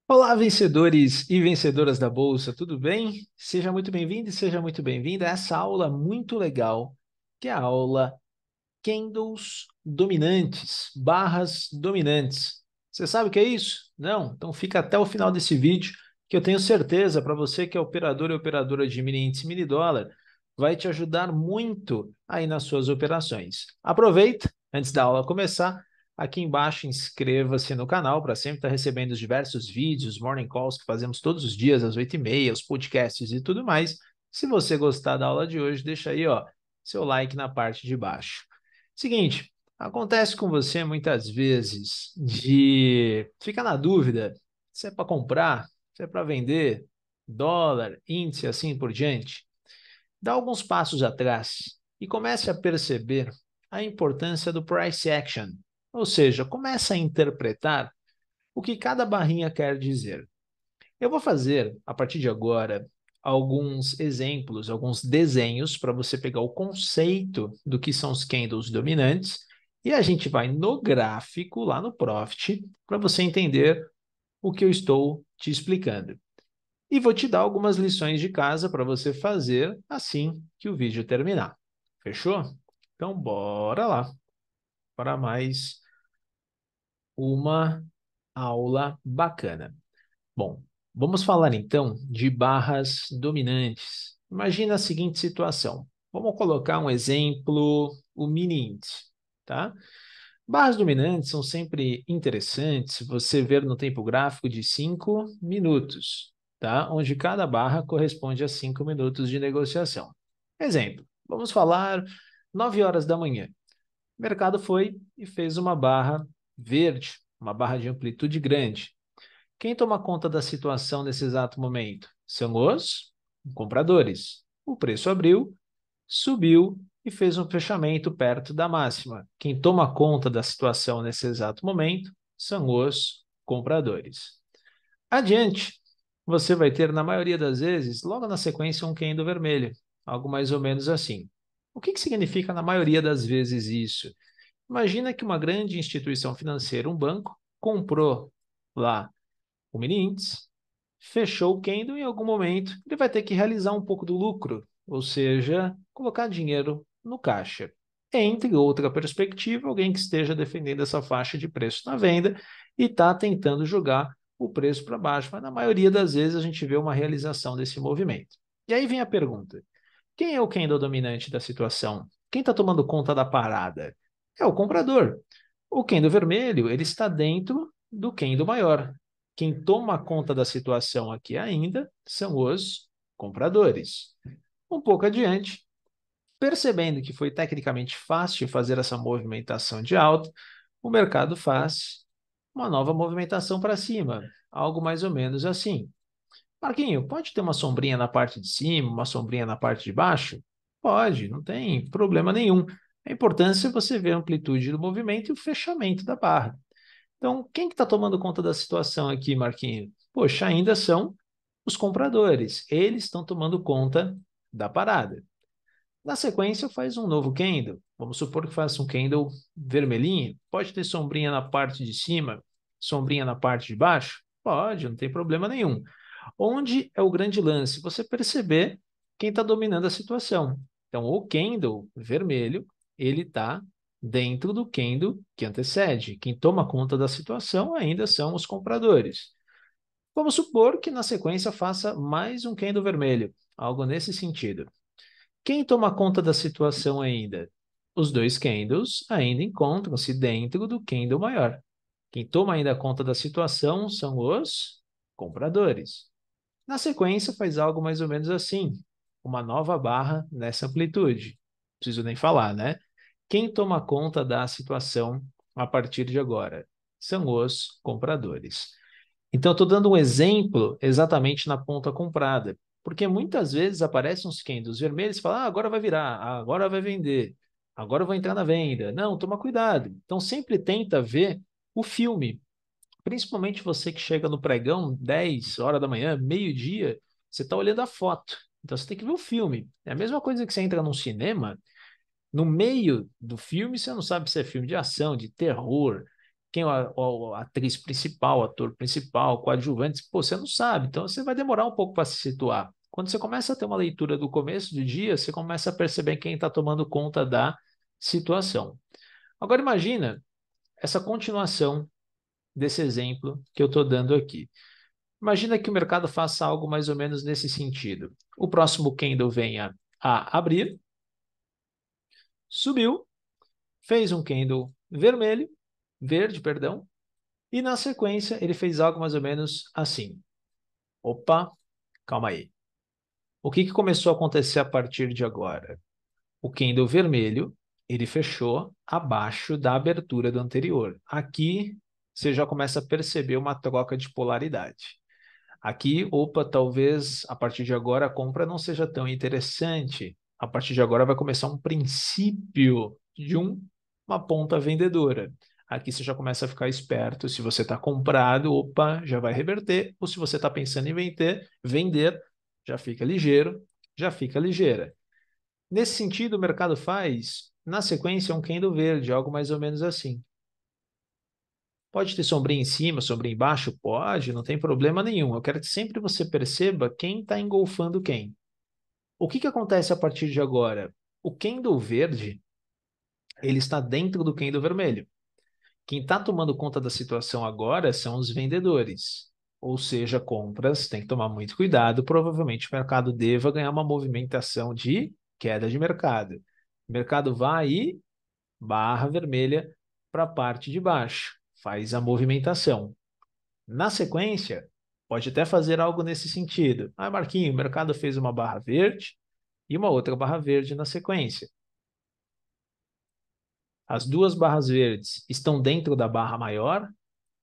Olá, vencedores e vencedoras da Bolsa, tudo bem? Seja muito bem-vindo e seja muito bem-vinda a essa aula muito legal, que é a aula Candles Dominantes, barras dominantes. Você sabe o que é isso? Não? Então fica até o final desse vídeo, que eu tenho certeza para você que é operador e operadora de mini índice mini dólar, vai te ajudar muito aí nas suas operações. Aproveita, antes da aula começar, aqui embaixo inscreva-se no canal para sempre estar recebendo os diversos vídeos, morning calls que fazemos todos os dias às 8h30, os podcasts e tudo mais. Se você gostar da aula de hoje, deixa aí, ó, seu like na parte de baixo. Seguinte, acontece com você muitas vezes de ficar na dúvida se é para comprar, se é para vender, dólar, índice, assim por diante. Dá alguns passos atrás e comece a perceber a importância do price action, ou seja, comece a interpretar o que cada barrinha quer dizer. Eu vou fazer, a partir de agora, alguns exemplos, alguns desenhos para você pegar o conceito do que são os candles dominantes e a gente vai no gráfico, lá no Profit, para você entender o que eu estou te explicando. E vou te dar algumas lições de casa para você fazer assim que o vídeo terminar. Fechou? Então, bora lá para mais uma aula bacana. Bom, vamos falar então de barras dominantes. Imagina a seguinte situação. Vamos colocar um exemplo, o mini índice, tá? Barras dominantes são sempre interessantes você ver no tempo gráfico de 5 minutos, tá? Onde cada barra corresponde a 5 minutos de negociação. Exemplo, vamos falar 9 horas da manhã. O mercado foi e fez uma barra verde, uma barra de amplitude grande. Quem toma conta da situação nesse exato momento? São os compradores. O preço abriu, subiu e fez um fechamento perto da máxima. Quem toma conta da situação nesse exato momento são os compradores. Adiante, você vai ter, na maioria das vezes, logo na sequência, um candle vermelho, algo mais ou menos assim. O que significa na maioria das vezes isso? Imagina que uma grande instituição financeira, um banco, comprou lá o mini índice, fechou o candle em algum momento, ele vai ter que realizar um pouco do lucro, ou seja, colocar dinheiro no caixa. Entre outra perspectiva, alguém que esteja defendendo essa faixa de preço na venda e está tentando jogar o preço para baixo, mas na maioria das vezes a gente vê uma realização desse movimento. E aí vem a pergunta: quem é o candle dominante da situação? Quem está tomando conta da parada? É o comprador. O candle vermelho, ele está dentro do candle maior. Quem toma conta da situação aqui ainda são os compradores. Um pouco adiante, percebendo que foi tecnicamente fácil fazer essa movimentação de alta, o mercado faz uma nova movimentação para cima, algo mais ou menos assim. Marquinho, pode ter uma sombrinha na parte de cima, uma sombrinha na parte de baixo? Pode, não tem problema nenhum. A importância é você ver a amplitude do movimento e o fechamento da barra. Então, quem que está tomando conta da situação aqui, Marquinho? Poxa, ainda são os compradores. Eles estão tomando conta da parada. Na sequência, faz um novo candle. Vamos supor que faça um candle vermelhinho. Pode ter sombrinha na parte de cima, sombrinha na parte de baixo? Pode, não tem problema nenhum. Onde é o grande lance? Você perceber quem está dominando a situação. Então, o candle vermelho, ele está dentro do candle que antecede. Quem toma conta da situação ainda são os compradores. Vamos supor que na sequência faça mais um candle vermelho, algo nesse sentido. Quem toma conta da situação ainda? Os dois candles ainda encontram-se dentro do candle maior. Quem toma ainda conta da situação são os compradores. Na sequência, faz algo mais ou menos assim, uma nova barra nessa amplitude. Não preciso nem falar, né? Quem toma conta da situação a partir de agora? São os compradores. Então, estou dando um exemplo exatamente na ponta comprada, porque muitas vezes aparecem uns candles vermelhos e falam, agora vai virar, agora vai vender, agora eu vou entrar na venda. Não, toma cuidado. Então, sempre tenta ver o filme, principalmente você que chega no pregão 10 horas da manhã, meio-dia, você está olhando a foto. Então, você tem que ver o filme. É a mesma coisa que você entra num cinema, no meio do filme, você não sabe se é filme de ação, de terror, quem é a atriz principal, ator principal, coadjuvante, pô, você não sabe, então você vai demorar um pouco para se situar. Quando você começa a ter uma leitura do começo do dia, você começa a perceber quem está tomando conta da situação. Agora imagina essa continuação desse exemplo que eu estou dando aqui. Imagina que o mercado faça algo mais ou menos nesse sentido. O próximo candle venha a abrir, subiu, fez um candle verde, perdão, e na sequência ele fez algo mais ou menos assim. Opa, calma aí. O que começou a acontecer a partir de agora? O candle vermelho, ele fechou abaixo da abertura do anterior. Aqui você já começa a perceber uma troca de polaridade. Aqui, opa, talvez a partir de agora a compra não seja tão interessante. A partir de agora vai começar um princípio de uma ponta vendedora. Aqui você já começa a ficar esperto. Se você está comprado, opa, já vai reverter. Ou se você está pensando em vender, já fica ligeiro, já fica ligeira. Nesse sentido, o mercado faz, na sequência, um candle verde, algo mais ou menos assim. Pode ter sombrinha em cima, sombrinha embaixo? Pode, não tem problema nenhum. Eu quero que sempre você perceba quem está engolfando quem. O que acontece a partir de agora? O candle verde, ele está dentro do candle vermelho. Quem está tomando conta da situação agora são os vendedores. Ou seja, compras, tem que tomar muito cuidado. Provavelmente o mercado deva ganhar uma movimentação de queda de mercado. O mercado vai e barra vermelha para a parte de baixo. Faz a movimentação. Na sequência, pode até fazer algo nesse sentido. Ah, Marquinho, o mercado fez uma barra verde e uma outra barra verde na sequência. As duas barras verdes estão dentro da barra maior?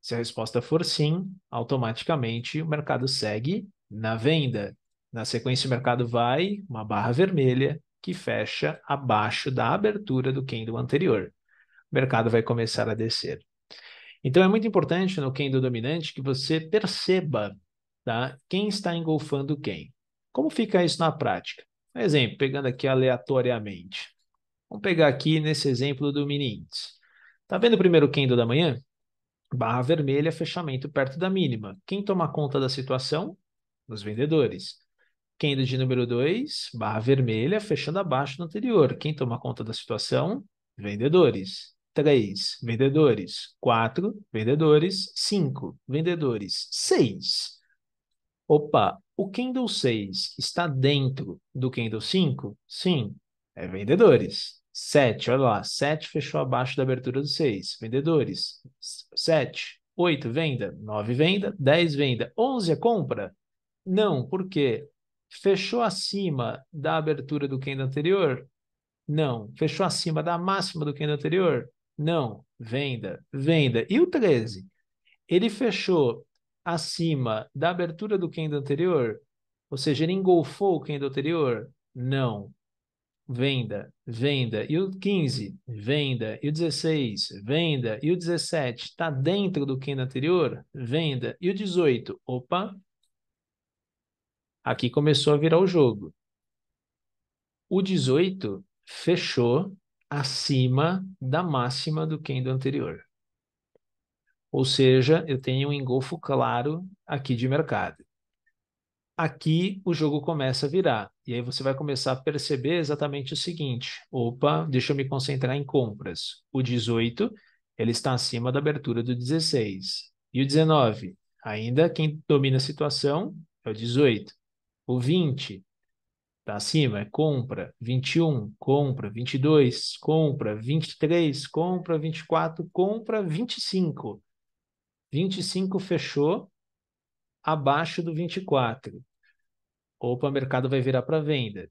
Se a resposta for sim, automaticamente o mercado segue na venda. Na sequência, o mercado vai, uma barra vermelha que fecha abaixo da abertura do candle anterior. O mercado vai começar a descer. Então, é muito importante no candle dominante que você perceba, tá, quem está engolfando quem. Como fica isso na prática? Um exemplo, pegando aqui aleatoriamente. Vamos pegar aqui nesse exemplo do mini índice. Tá vendo o primeiro candle da manhã? Barra vermelha, fechamento perto da mínima. Quem toma conta da situação? Os vendedores. Candle de número 2, barra vermelha, fechando abaixo do anterior. Quem toma conta da situação? Vendedores. 3, vendedores. 4, vendedores. 5, vendedores. 6. Opa, o candle 6 está dentro do candle 5? Sim, é vendedores. 7, olha lá, 7 fechou abaixo da abertura do 6. Vendedores. 7, 8, venda. 9, venda. 10, venda. 11 é compra? Não, por quê? Fechou acima da abertura do candle anterior? Não. Fechou acima da máxima do candle anterior? Não. Venda, venda. E o 13? Ele fechou acima da abertura do candle anterior? Ou seja, ele engolfou o candle anterior? Não. Venda, venda. E o 15? Venda. E o 16? Venda. E o 17? Está dentro do candle anterior? Venda. E o 18? Opa, aqui começou a virar o jogo. O 18 fechou acima da máxima do candle anterior. Ou seja, eu tenho um engolfo claro aqui de mercado. Aqui o jogo começa a virar. E aí você vai começar a perceber exatamente o seguinte. Opa, deixa eu me concentrar em compras. O 18, ele está acima da abertura do 16. E o 19, ainda quem domina a situação é o 18. O 20, está acima, é compra. 21, compra. 22, compra. 23, compra. 24, compra. 25. 25 fechou abaixo do 24. Opa, o mercado vai virar para venda.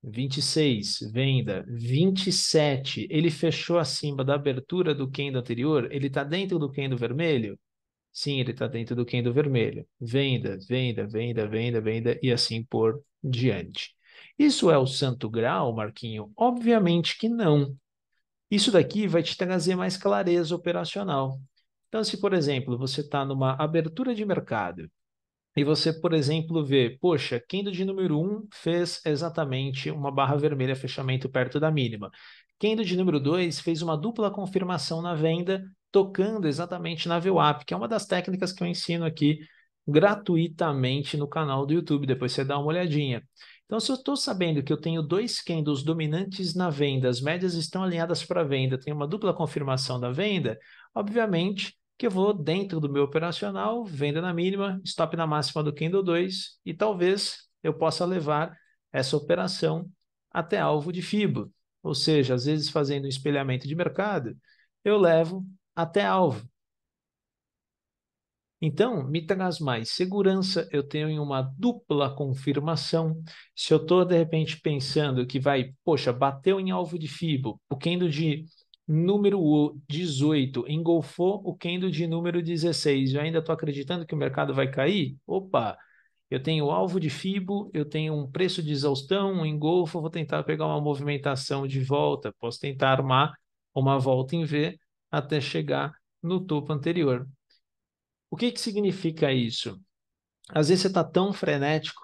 26, venda. 27, ele fechou acima da abertura do candle anterior? Ele está dentro do candle vermelho? Sim, ele está dentro do candle vermelho. Venda, venda, venda, venda, venda e assim por diante. Isso é o santo grau, Marquinho? Obviamente que não. Isso daqui vai te trazer mais clareza operacional. Então, se, por exemplo, você está numa abertura de mercado, e você, por exemplo, vê, poxa, candle de número um fez exatamente uma barra vermelha fechamento perto da mínima. Candle de número 2 fez uma dupla confirmação na venda, tocando exatamente na VWAP, que é uma das técnicas que eu ensino aqui gratuitamente no canal do YouTube, depois você dá uma olhadinha. Então, se eu estou sabendo que eu tenho dois candles dominantes na venda, as médias estão alinhadas para a venda, tem uma dupla confirmação da venda, obviamente que eu vou dentro do meu operacional, venda na mínima, stop na máxima do candle 2 e talvez eu possa levar essa operação até alvo de FIBO. Ou seja, às vezes fazendo um espelhamento de mercado, eu levo até alvo. Então, me traz mais segurança, eu tenho em uma dupla confirmação. Se eu estou, de repente, pensando que vai, poxa, bateu em alvo de FIBO, o candle de número 18 engolfou o candle de número 16, eu ainda estou acreditando que o mercado vai cair? Opa, eu tenho alvo de FIBO, eu tenho um preço de exaustão, um engolfo, vou tentar pegar uma movimentação de volta, posso tentar armar uma volta em V até chegar no topo anterior. O que que significa isso? Às vezes você está tão frenético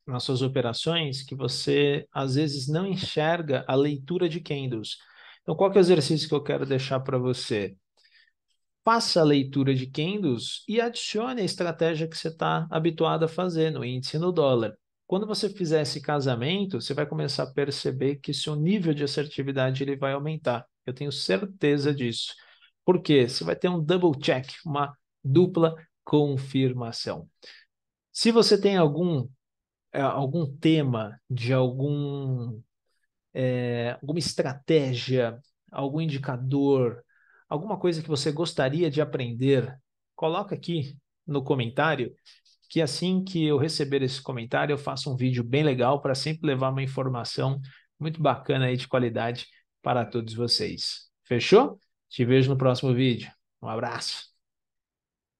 nas suas operações que você, às vezes, não enxerga a leitura de candles. Então, qual que é o exercício que eu quero deixar para você? Faça a leitura de candles e adicione a estratégia que você está habituado a fazer no índice e no dólar. Quando você fizer esse casamento, você vai começar a perceber que seu nível de assertividade ele vai aumentar. Eu tenho certeza disso. Por quê? Você vai ter um double check, uma dupla confirmação. Se você tem algum tema de alguma estratégia, algum indicador, alguma coisa que você gostaria de aprender, coloca aqui no comentário, que assim que eu receber esse comentário, eu faço um vídeo bem legal para sempre levar uma informação muito bacana aí de qualidade para todos vocês. Fechou? Te vejo no próximo vídeo. Um abraço.